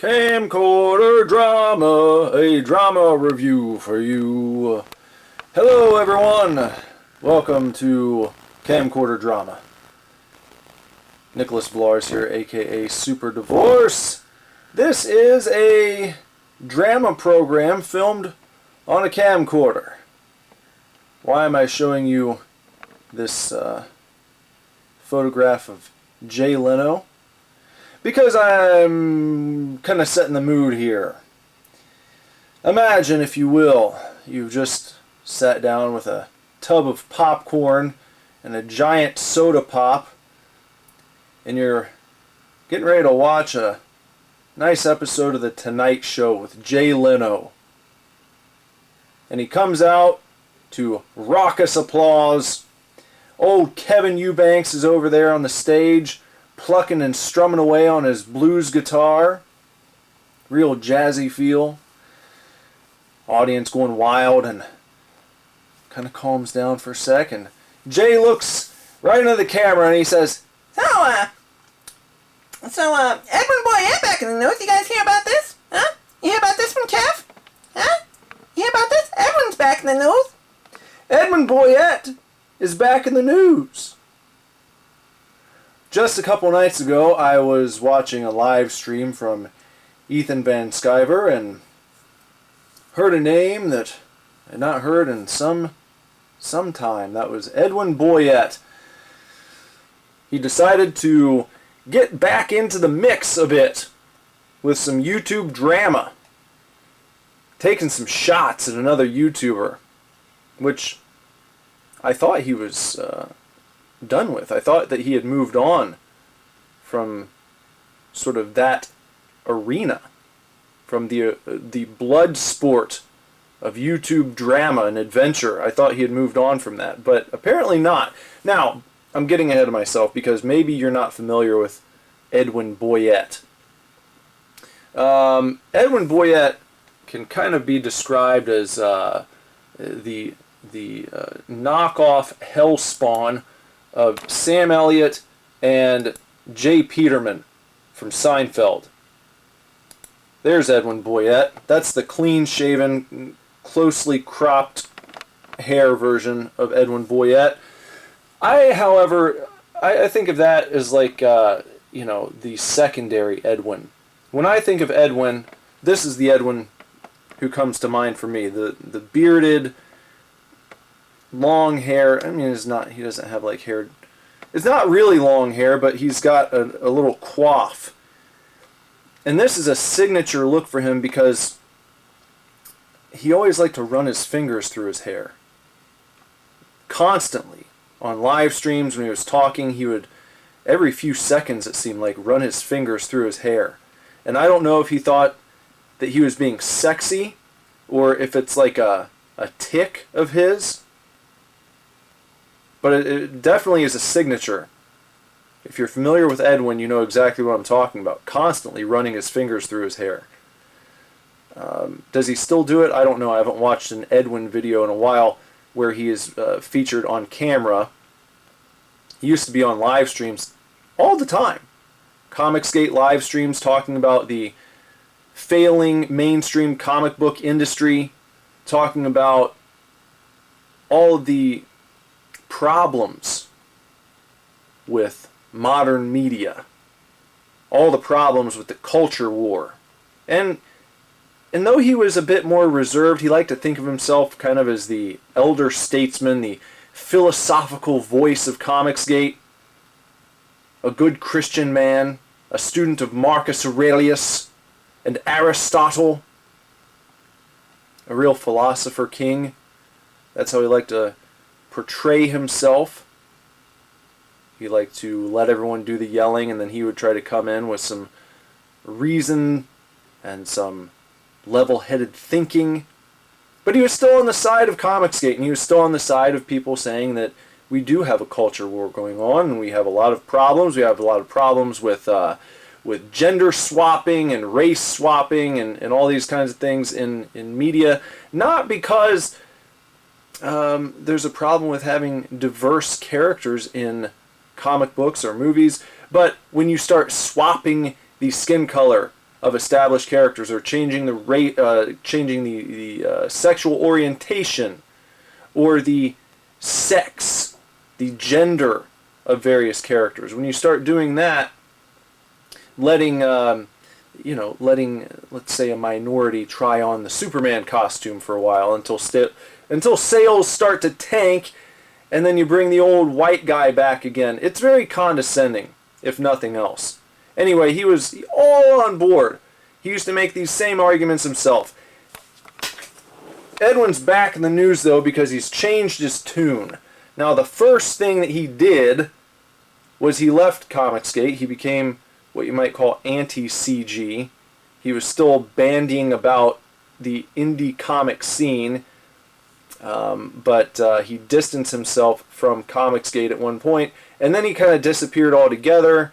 Camcorder drama, a drama review for you. Hello everyone, welcome to Camcorder Drama. Nicholas Villars here, aka Super Divorce. This is a drama program filmed on a camcorder. Why am I showing you this photograph of Jay Leno? Because I'm kind of setting the mood here. Imagine, if you will, you've just sat down with a tub of popcorn and a giant soda pop, and you're getting ready to watch a nice episode of The Tonight Show with Jay Leno. And he comes out to raucous applause. Old Kevin Eubanks is over there on the stage, plucking and strumming away on his blues guitar. Real jazzy feel. Audience going wild, and kind of calms down for a second. Jay looks right into the camera and he says, Edwin Boyette back in the news. You guys hear about this? Huh? You hear about this from Kev? Huh? You hear about this? Edwin's back in the news. Edwin Boyette is back in the news. Just a couple nights ago, I was watching a live stream from Ethan Van Sciver and heard a name that I had not heard in some time. That was Edwin Boyette. He decided to get back into the mix a bit with some YouTube drama, taking some shots at another YouTuber, which I thought he was done with. I thought that he had moved on from sort of that arena, from the blood sport of YouTube drama and adventure. I thought he had moved on from that, but apparently not. Now, I'm getting ahead of myself because maybe you're not familiar with Edwin Boyette. Edwin Boyette can kind of be described as the knockoff hellspawn of Sam Elliott and Jay Peterman from Seinfeld. There's Edwin Boyette. That's the clean-shaven, closely cropped hair version of Edwin Boyette. However, I think of that as like, the secondary Edwin. When I think of Edwin, this is the Edwin who comes to mind for me. The bearded, long hair. I mean, he doesn't have like hair. It's not really long hair, but he's got a little coif. And this is a signature look for him because he always liked to run his fingers through his hair. Constantly. On live streams when he was talking, he would, every few seconds it seemed like, run his fingers through his hair. And I don't know if he thought that he was being sexy or if it's like a tick of his. But it definitely is a signature. If you're familiar with Edwin, you know exactly what I'm talking about. Constantly running his fingers through his hair. Does he still do it? I don't know. I haven't watched an Edwin video in a while where he is featured on camera. He used to be on live streams all the time. Comicsgate live streams talking about the failing mainstream comic book industry, talking about all of the problems with modern media, all the problems with the culture war. And though he was a bit more reserved, he liked to think of himself kind of as the elder statesman, the philosophical voice of Comicsgate, a good Christian man, a student of Marcus Aurelius and Aristotle, a real philosopher king. That's how he liked to portray himself. He liked to let everyone do the yelling, and then he would try to come in with some reason and some level-headed thinking. But he was still on the side of Comicsgate, and he was still on the side of people saying that we do have a culture war going on, and we have a lot of problems. We have a lot of problems with gender swapping and race swapping and all these kinds of things in media. Not because there's a problem with having diverse characters in comic books or movies, but when you start swapping the skin color of established characters, or changing the rate, changing the sexual orientation, or the sex, the gender of various characters. When you start doing that, letting let's say a minority try on the Superman costume for a while until sales start to tank, and then you bring the old white guy back again. It's very condescending, if nothing else. Anyway, he was all on board. He used to make these same arguments himself. Edwin's back in the news, though, because he's changed his tune. Now, the first thing that he did was he left Comicsgate. He became what you might call anti-CG. He was still bandying about the indie comic scene, but he distanced himself from Comicsgate at one point, and then he kind of disappeared altogether.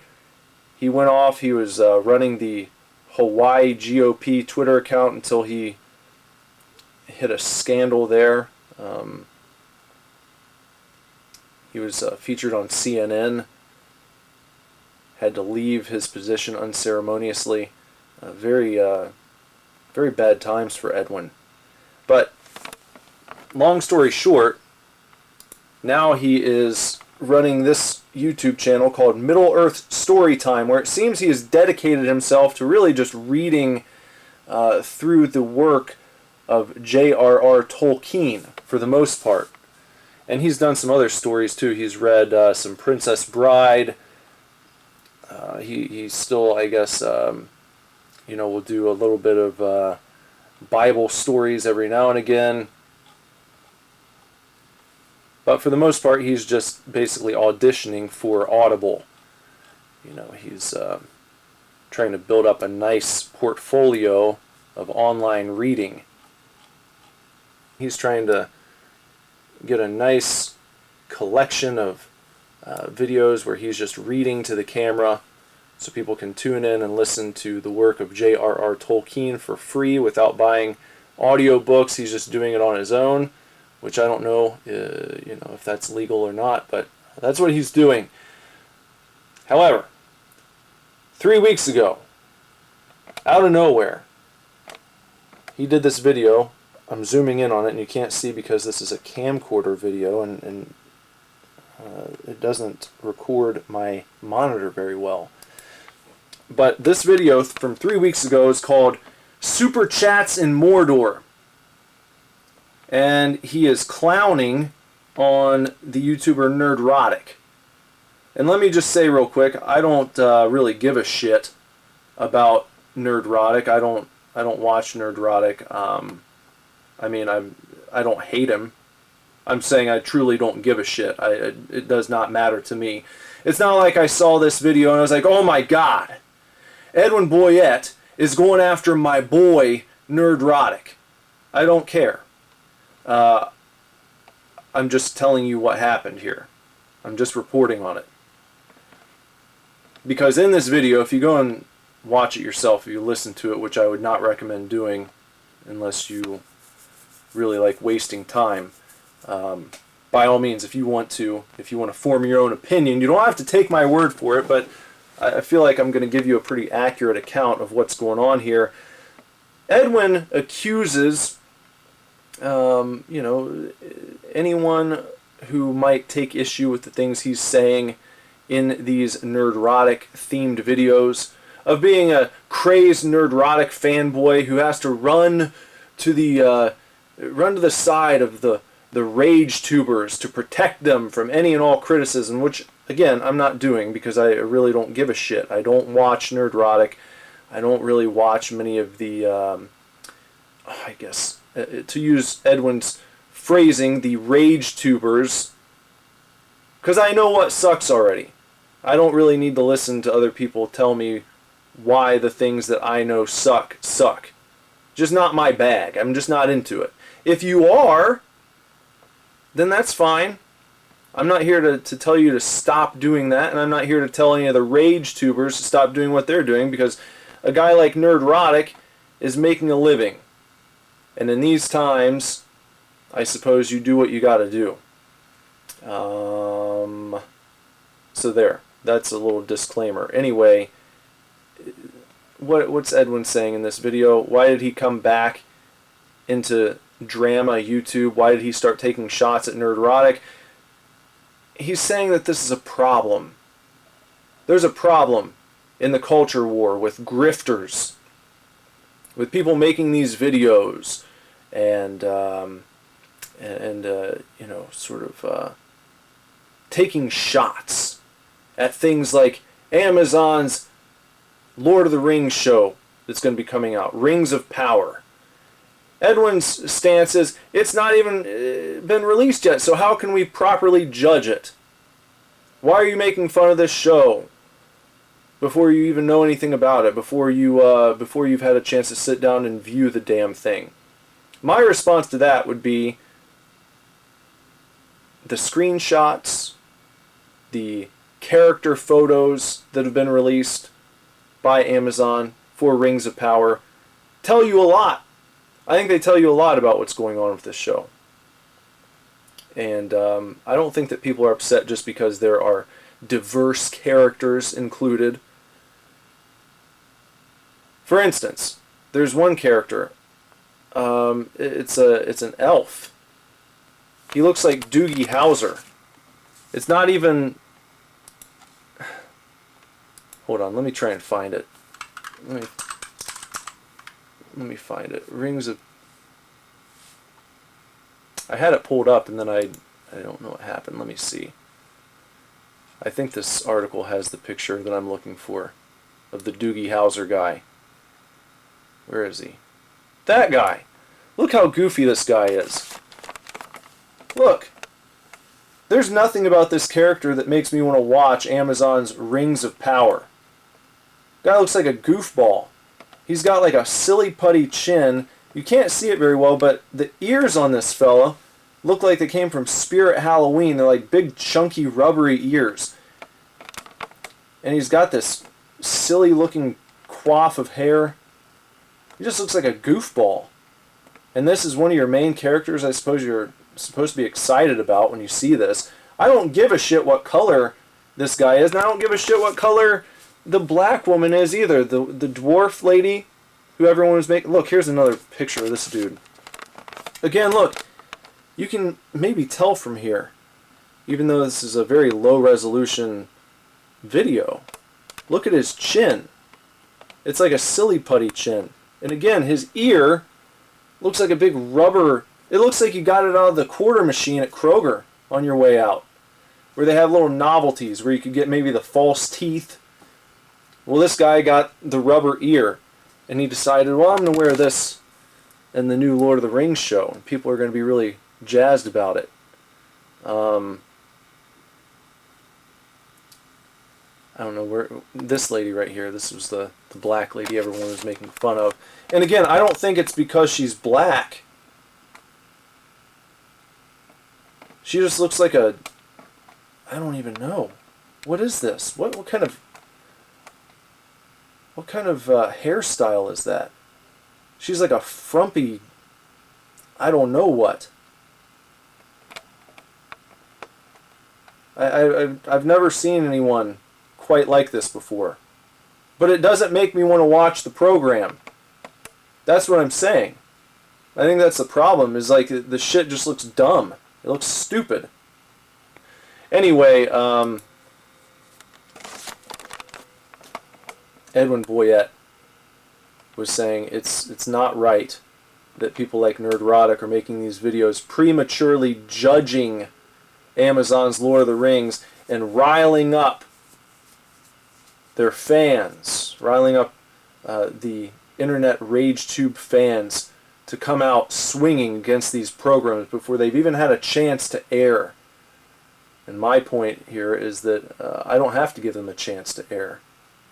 He went off. He was running the Hawaii GOP Twitter account until he hit a scandal there. He was featured on CNN. Had to leave his position unceremoniously. Very bad times for Edwin. But long story short, now he is running this YouTube channel called Middle Earth Storytime, where it seems he has dedicated himself to really just reading through the work of J.R.R. Tolkien for the most part. And he's done some other stories too. He's read some Princess Bride. He still, I guess, will do a little bit of Bible stories every now and again. But for the most part, he's just basically auditioning for Audible. He's trying to build up a nice portfolio of online reading. He's trying to get a nice collection of videos where he's just reading to the camera so people can tune in and listen to the work of J.R.R. Tolkien for free without buying audiobooks. He's just doing it on his own, which I don't know, if that's legal or not, but that's what he's doing. However, 3 weeks ago, out of nowhere, he did this video. I'm zooming in on it, and you can't see because this is a camcorder video, and it doesn't record my monitor very well. But this video from 3 weeks ago is called Super Chats in Mordor. And he is clowning on the YouTuber Nerdrotic. And let me just say real quick, I don't really give a shit about Nerdrotic. I don't watch Nerdrotic. I don't hate him. I'm saying I truly don't give a shit. It does not matter to me. It's not like I saw this video and I was like, oh my god, Edwin Boyette is going after my boy Nerdrotic. I don't care. I'm just telling you what happened here. I'm just reporting on it. Because in this video, if you go and watch it yourself, if you listen to it, which I would not recommend doing unless you really like wasting time, by all means, if you want to form your own opinion, you don't have to take my word for it, but I feel like I'm going to give you a pretty accurate account of what's going on here. Edwin accuses anyone who might take issue with the things he's saying in these Nerdrotic themed videos of being a crazed Nerdrotic fanboy who has to run to the side of the rage tubers to protect them from any and all criticism, which again I'm not doing because I really don't give a shit. I don't watch Nerdrotic. I don't really watch many of the I guess to use Edwin's phrasing, the rage tubers, because I know what sucks already. I don't really need to listen to other people tell me why the things that I know suck. Just not my bag. I'm just not into it. If you are, then that's fine. I'm not here to tell you to stop doing that, and I'm not here to tell any of the rage tubers to stop doing what they're doing, because a guy like Nerdrotic is making a living. And in these times, I suppose you do what you gotta do. So there. That's a little disclaimer. Anyway, what's Edwin saying in this video? Why did he come back into drama YouTube? Why did he start taking shots at Nerdrotic? He's saying that this is a problem. There's a problem in the culture war with grifters, with people making these videos and you know, sort of taking shots at things like Amazon's Lord of the Rings show that's going to be coming out, Rings of Power. Edwin's stance is, it's not even been released yet, so how can we properly judge it? Why are you making fun of this show before you even know anything about it, before you've had a chance to sit down and view the damn thing? My response to that would be the screenshots, the character photos that have been released by Amazon for Rings of Power tell you a lot. I think they tell you a lot about what's going on with this show. And I don't think that people are upset just because there are diverse characters included. For instance, there's one character. It's an elf. He looks like Doogie Howser. It's not even... Hold on, let me try and find it. Let me find it. Rings of... I had it pulled up and then I don't know what happened. Let me see. I think this article has the picture that I'm looking for of the Doogie Howser guy. Where is he? That guy! Look how goofy this guy is. Look. There's nothing about this character that makes me want to watch Amazon's Rings of Power. Guy looks like a goofball. He's got like a silly putty chin. You can't see it very well, but the ears on this fella look like they came from Spirit Halloween. They're like big, chunky, rubbery ears. And he's got this silly looking coif of hair. He just looks like a goofball. And this is one of your main characters I suppose you're supposed to be excited about when you see this. I don't give a shit what color this guy is, and I don't give a shit what color the black woman is either. The dwarf lady who everyone was making... Look, here's another picture of this dude. Again, look. You can maybe tell from here, even though this is a very low-resolution video. Look at his chin. It's like a silly putty chin. And again, his ear looks like a big rubber... It looks like you got it out of the quarter machine at Kroger on your way out, where they have little novelties where you could get maybe the false teeth. Well, this guy got the rubber ear, and he decided, well, I'm going to wear this in the new Lord of the Rings show, and people are going to be really jazzed about it. I don't know where this lady right here, this was the black lady everyone was making fun of. And again, I don't think it's because she's black. She just looks like a... I don't even know. What is this? What kind of hairstyle is that? She's like a frumpy... I don't know what. I've never seen anyone quite like this before. But it doesn't make me want to watch the program. That's what I'm saying. I think that's the problem, is like the shit just looks dumb. It looks stupid. Anyway, Edwin Boyette was saying it's not right that people like Nerdrotic are making these videos prematurely judging Amazon's Lord of the Rings and riling up their fans, riling up the internet RageTube fans to come out swinging against these programs before they've even had a chance to air. And my point here is that I don't have to give them a chance to air.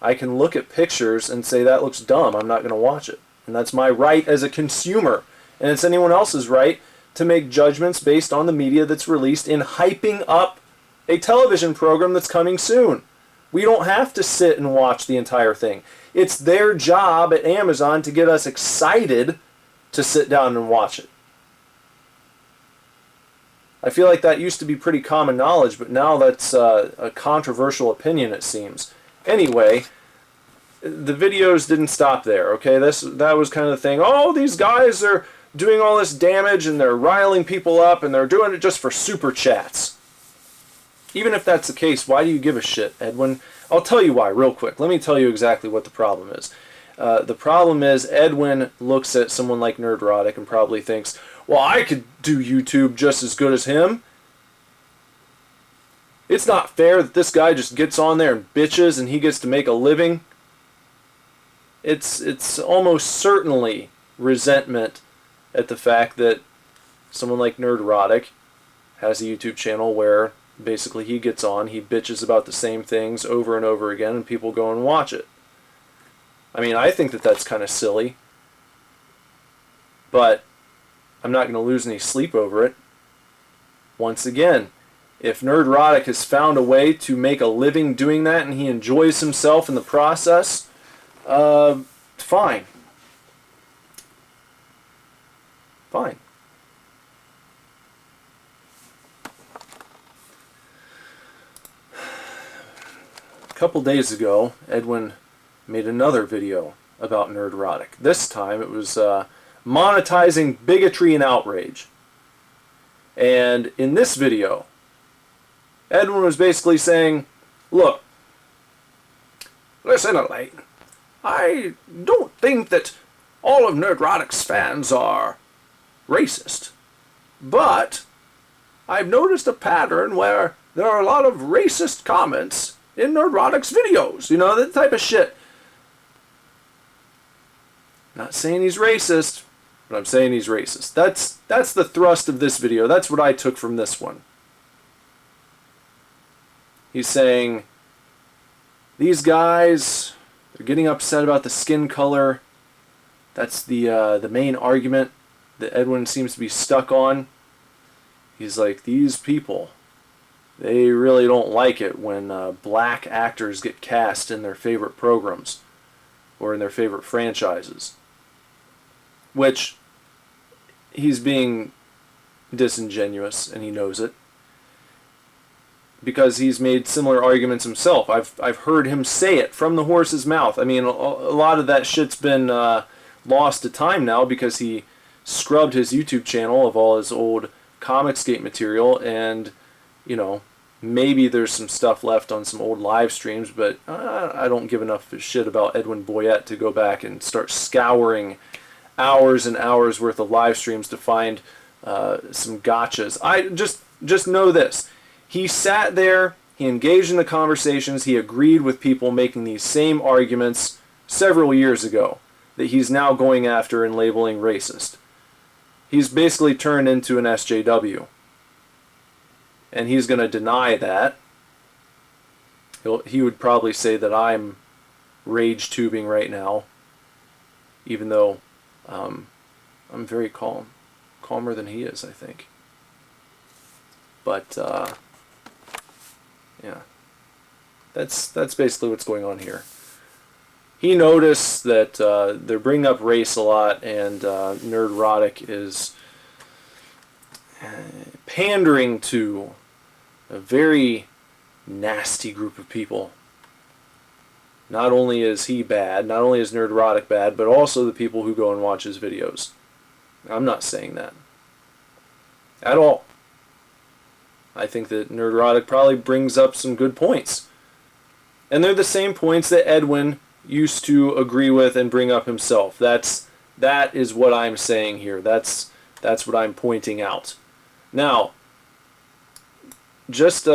I can look at pictures and say that looks dumb, I'm not going to watch it. And that's my right as a consumer. And it's anyone else's right to make judgments based on the media that's released in hyping up a television program that's coming soon. We don't have to sit and watch the entire thing. It's their job at Amazon to get us excited to sit down and watch it. I feel like that used to be pretty common knowledge, but now that's a controversial opinion, it seems. Anyway, the videos didn't stop there, okay? That was kind of the thing. Oh, these guys are doing all this damage and they're riling people up and they're doing it just for super chats. Even if that's the case, why do you give a shit, Edwin? I'll tell you why real quick. Let me tell you exactly what the problem is. The problem is Edwin looks at someone like Nerdrotic and probably thinks, well, I could do YouTube just as good as him. It's not fair that this guy just gets on there and bitches and he gets to make a living. It's almost certainly resentment at the fact that someone like Nerdrotic has a YouTube channel where basically he gets on, he bitches about the same things over and over again, and people go and watch it. I mean, I think that that's kind of silly, but I'm not going to lose any sleep over it. Once again, if Nerdrotic has found a way to make a living doing that and he enjoys himself in the process, fine. Fine. A couple days ago, Edwin made another video about Nerdrotic. This time it was monetizing bigotry and outrage. And in this video, Edwin was basically saying, look, listen, Elaine, I don't think that all of Nerdrotic's fans are racist, but I've noticed a pattern where there are a lot of racist comments in Nerdrotic's videos, you know, that type of shit. Not saying he's racist, but I'm saying he's racist. That's the thrust of this video. That's what I took from this one. He's saying, these guys are getting upset about the skin color. That's the main argument that Edwin seems to be stuck on. He's like, these people, they really don't like it when black actors get cast in their favorite programs or in their favorite franchises. Which, he's being disingenuous, and he knows it. Because he's made similar arguments himself. I've heard him say it from the horse's mouth. I mean, a lot of that shit's been lost to time now because he scrubbed his YouTube channel of all his old Comicsgate material, and, you know, maybe there's some stuff left on some old live streams, but I don't give enough shit about Edwin Boyette to go back and start scouring hours and hours worth of live streams to find some gotchas. I just know this. He sat there, he engaged in the conversations, he agreed with people making these same arguments several years ago that he's now going after and labeling racist. He's basically turned into an SJW. And he's going to deny that. He would probably say that I'm rage tubing right now, even though I'm very calm. Calmer than he is, I think. But, yeah. That's basically what's going on here. He noticed that they're bringing up race a lot, and Nerdrotic is pandering to a very nasty group of people. Not only is he bad, not only is Nerdrotic bad, but also the people who go and watch his videos. I'm not saying that at all. I think that Nerdrotic probably brings up some good points. And they're the same points that Edwin used to agree with and bring up himself. That is what I'm saying here. That's what I'm pointing out. Now, just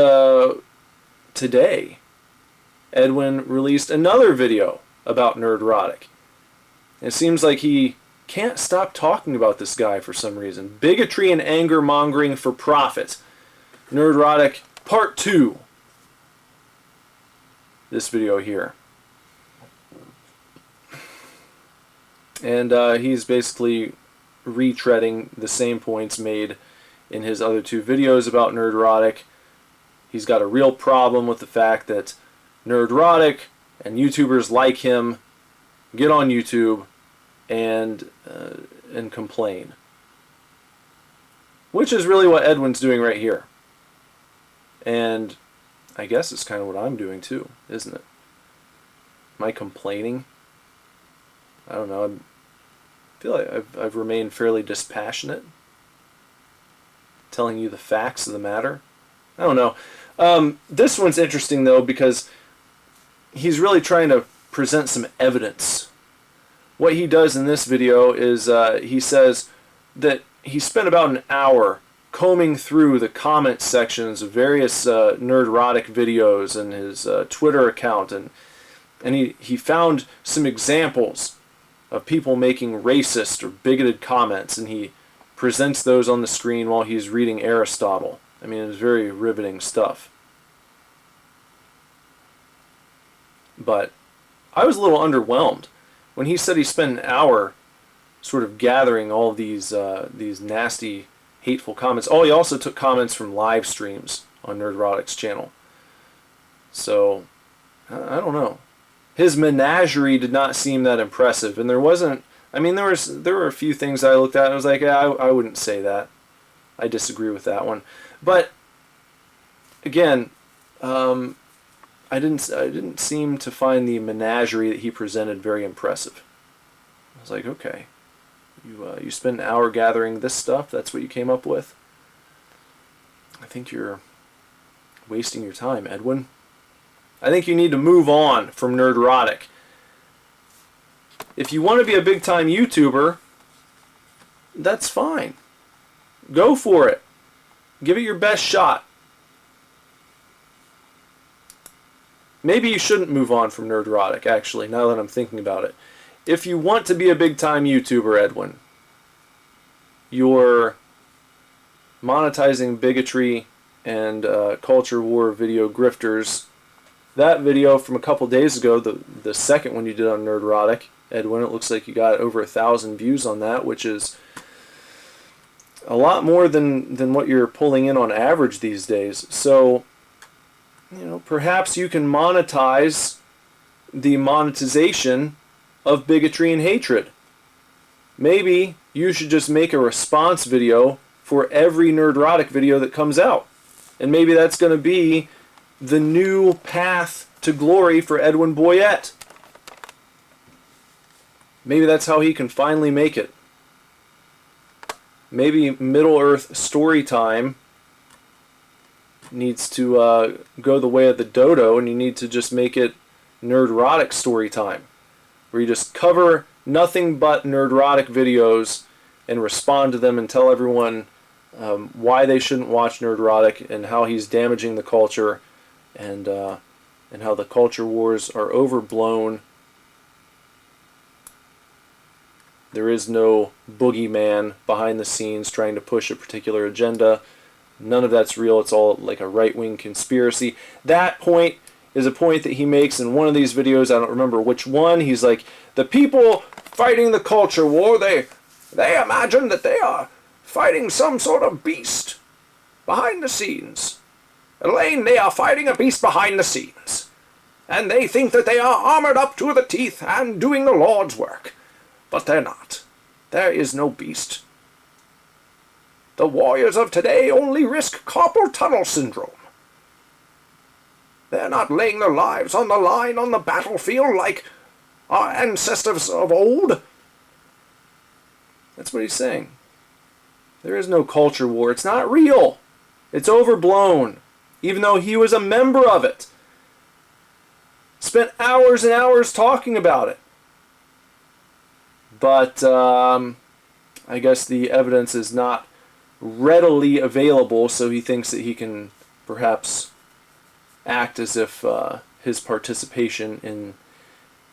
today, Edwin released another video about Nerdrotic. It seems like he can't stop talking about this guy for some reason. Bigotry and anger mongering for profit. Nerdrotic Part 2. This video here. And he's basically retreading the same points made in his other two videos about Nerdrotic. He's got a real problem with the fact that Nerdrotic and YouTubers like him get on YouTube and complain. Which is really what Edwin's doing right here. And I guess it's kind of what I'm doing too, isn't it? Am I complaining? I don't know. I feel like I've remained fairly dispassionate, telling you the facts of the matter. I don't know. This one's interesting, though, because he's really trying to present some evidence. What he does in this video is he says that he spent about an hour combing through the comment sections of various Nerdrotic videos and his Twitter account, and he found some examples of people making racist or bigoted comments, and he presents those on the screen while he's reading Aristotle. I mean, it's very riveting stuff. But I was a little underwhelmed when he said he spent an hour sort of gathering all of these nasty, hateful comments. Oh, he also took comments from live streams on Nerdrotic's channel. So, I don't know. His menagerie did not seem that impressive, and there wasn't. I mean, there were a few things I looked at and I was like, yeah, I wouldn't say that. I disagree with that one. But again, I didn't seem to find the menagerie that he presented very impressive. I was like, okay, you spent an hour gathering this stuff. That's what you came up with. I think you're wasting your time, Edwin. I think you need to move on from Nerdrotic. If you want to be a big-time YouTuber, that's fine. Go for it. Give it your best shot. Maybe you shouldn't move on from Nerdrotic, actually, now that I'm thinking about it. If you want to be a big-time YouTuber, Edwin, you're monetizing bigotry and culture war video grifters. That video from a couple days ago, the second one you did on Nerdrotic, Edwin, it looks like you got over 1,000 views on that, which is a lot more than what you're pulling in on average these days. So, you know, perhaps you can monetize the monetization of bigotry and hatred. Maybe you should just make a response video for every Nerdrotic video that comes out. And maybe that's going to be the new path to glory for Edwin Boyette. Maybe that's how he can finally make it. Maybe Middle-earth Storytime needs to go the way of the dodo, and you need to just make it Nerdrotic Storytime, where you just cover nothing but Nerdrotic videos and respond to them and tell everyone why they shouldn't watch Nerdrotic and how he's damaging the culture, and how the culture wars are overblown. There is no boogeyman behind the scenes trying to push a particular agenda. None of that's real. It's all like a right-wing conspiracy. That point is a point that he makes in one of these videos. I don't remember which one. He's like, the people fighting the culture war, they imagine that they are fighting some sort of beast behind the scenes. Elaine, they are fighting a beast behind the scenes. And they think that they are armored up to the teeth and doing the Lord's work. But they're not. There is no beast. The warriors of today only risk carpal tunnel syndrome. They're not laying their lives on the line on the battlefield like our ancestors of old. That's what he's saying. There is no culture war. It's not real. It's overblown. Even though he was a member of it. Spent hours and hours talking about it. But I guess the evidence is not readily available, so he thinks that he can perhaps act as if his participation in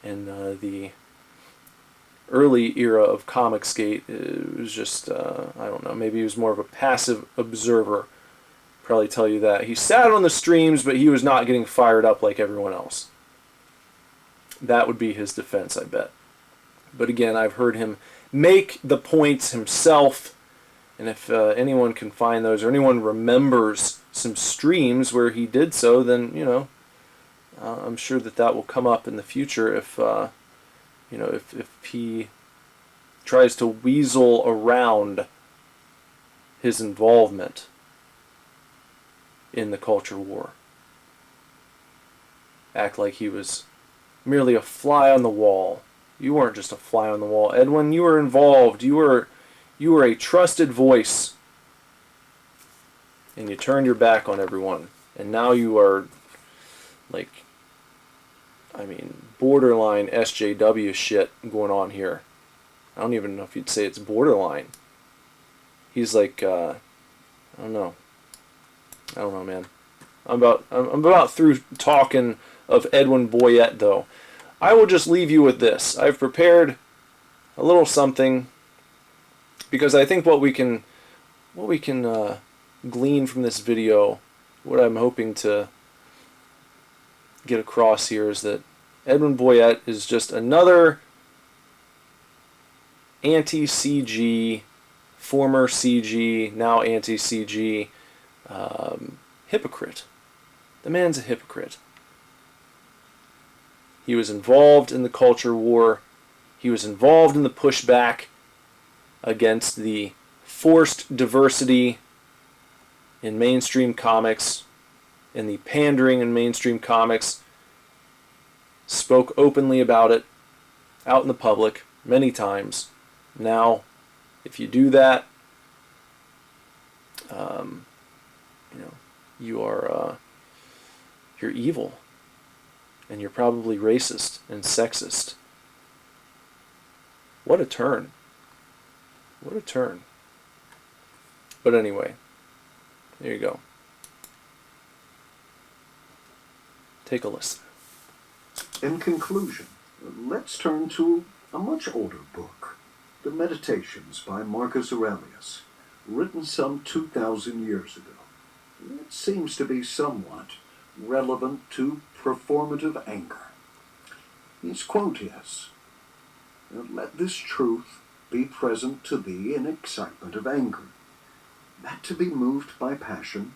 the early era of Comicsgate was just, I don't know, maybe he was more of a passive observer. Probably tell you that. He sat on the streams, but he was not getting fired up like everyone else. That would be his defense, I bet. But again, I've heard him make the points himself, and if anyone can find those, or anyone remembers some streams where he did so, then, you know, I'm sure that will come up in the future if, you know, if he tries to weasel around his involvement in the culture war. Act like he was merely a fly on the wall. You weren't just a fly on the wall, Edwin. You were involved. You were a trusted voice. And you turned your back on everyone. And now you are, like, I mean, borderline SJW shit going on here. I don't even know if you'd say it's borderline. He's like, I don't know. I don't know, man. I'm about through talking of Edwin Boyette, though. I will just leave you with this. I've prepared a little something because I think what we can glean from this video, what I'm hoping to get across here is that Edwin Boyette is just another anti-CG, former CG, now anti-CG hypocrite. The man's a hypocrite. He was involved in the culture war. He was involved in the pushback against the forced diversity in mainstream comics, in the pandering in mainstream comics. Spoke openly about it out in the public many times. Now, if you do that, you're evil, and you're probably racist and sexist. What a turn! What a turn! But anyway, there you go. Take a listen. In conclusion, let's turn to a much older book, The Meditations by Marcus Aurelius, written some 2,000 years ago. It seems to be somewhat relevant to performative anger. His quote is, "Let this truth be present to thee in excitement of anger, that to be moved by passion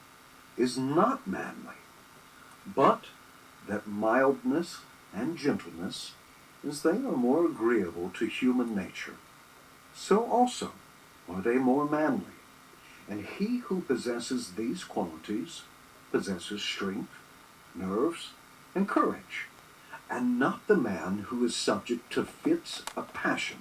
is not manly, but that mildness and gentleness, as they are more agreeable to human nature, so also are they more manly. And he who possesses these qualities possesses strength, nerves, and courage, and not the man who is subject to fits of passion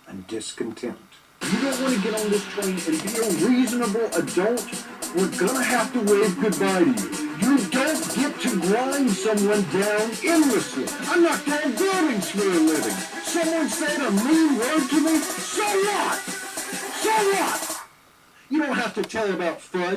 and discontent." You don't want to get on this train and be a reasonable adult, we're gonna have to wave goodbye to you. You don't get to grind someone down endlessly. I'm not down buildings for a living. Someone said a mean word to me, so what? So what? You don't have to tell about fudge.